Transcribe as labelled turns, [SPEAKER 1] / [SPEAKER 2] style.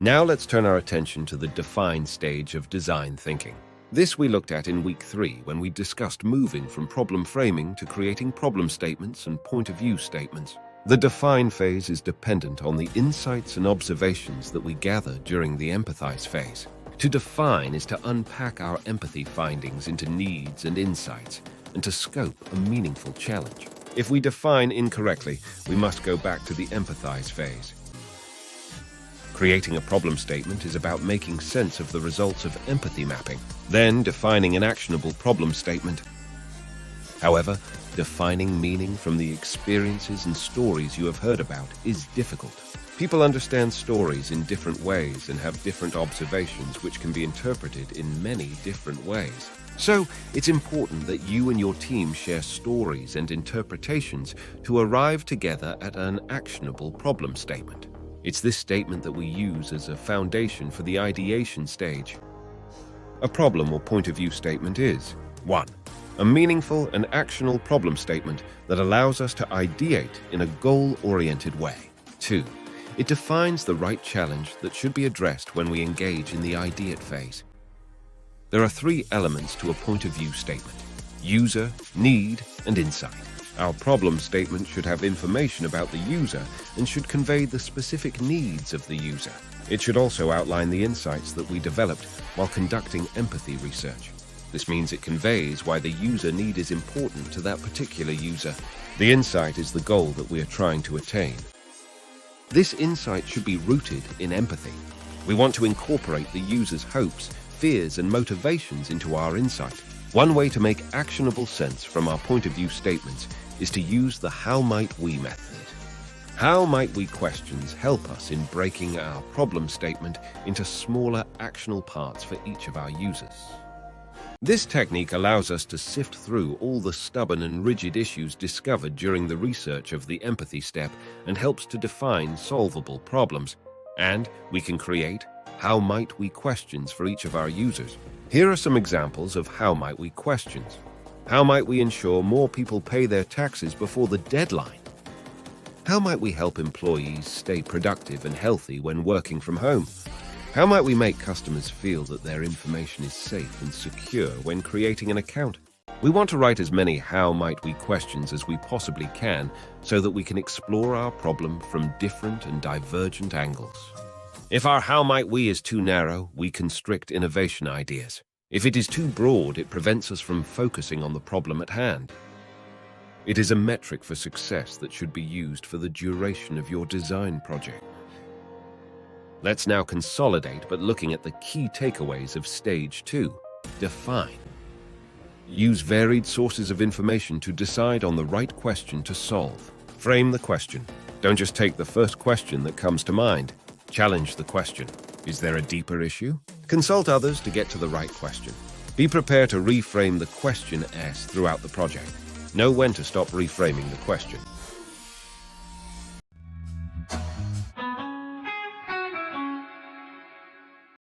[SPEAKER 1] Now let's turn our attention to the define stage of design thinking. This we looked at in week 3 when we discussed moving from problem framing to creating problem statements and point of view statements. The define phase is dependent on the insights and observations that we gather during the empathize phase. To define is to unpack our empathy findings into needs and insights, and to scope a meaningful challenge. If we define incorrectly, we must go back to the empathize phase. Creating a problem statement is about making sense of the results of empathy mapping, then defining an actionable problem statement. However, defining meaning from the experiences and stories you have heard about is difficult. People understand stories in different ways and have different observations which can be interpreted in many different ways. So, it's important that you and your team share stories and interpretations to arrive together at an actionable problem statement. It's this statement that we use as a foundation for the ideation stage. A problem or point of view statement is 1. A meaningful and actionable problem statement that allows us to ideate in a goal-oriented way. 2. It defines the right challenge that should be addressed when we engage in the ideate phase. There are 3 elements to a point of view statement: user, need, and insight. Our problem statement should have information about the user and should convey the specific needs of the user. It should also outline the insights that we developed while conducting empathy research. This means it conveys why the user need is important to that particular user. The insight is the goal that we are trying to attain. This insight should be rooted in empathy. We want to incorporate the user's hopes, fears, and motivations into our insight. One way to make actionable sense from our point of view statements is to use the how might we method. How might we questions help us in breaking our problem statement into smaller actionable parts for each of our users. This technique allows us to sift through all the stubborn and rigid issues discovered during the research of the empathy step and helps to define solvable problems. And we can create how might we questions for each of our users. Here are some examples of how might we questions. How might we ensure more people pay their taxes before the deadline? How might we help employees stay productive and healthy when working from home? How might we make customers feel that their information is safe and secure when creating an account? We want to write as many how might we questions as we possibly can so that we can explore our problem from different and divergent angles. If our how might we is too narrow, we constrict innovation ideas. If it is too broad, it prevents us from focusing on the problem at hand. It is a metric for success that should be used for the duration of your design project. Let's now consolidate, but looking at the key takeaways of Stage 2. Define. Use varied sources of information to decide on the right question to solve. Frame the question. Don't just take the first question that comes to mind. Challenge the question. Is there a deeper issue? Consult others to get to the right question. Be prepared to reframe the question S throughout the project. Know when to stop reframing the question.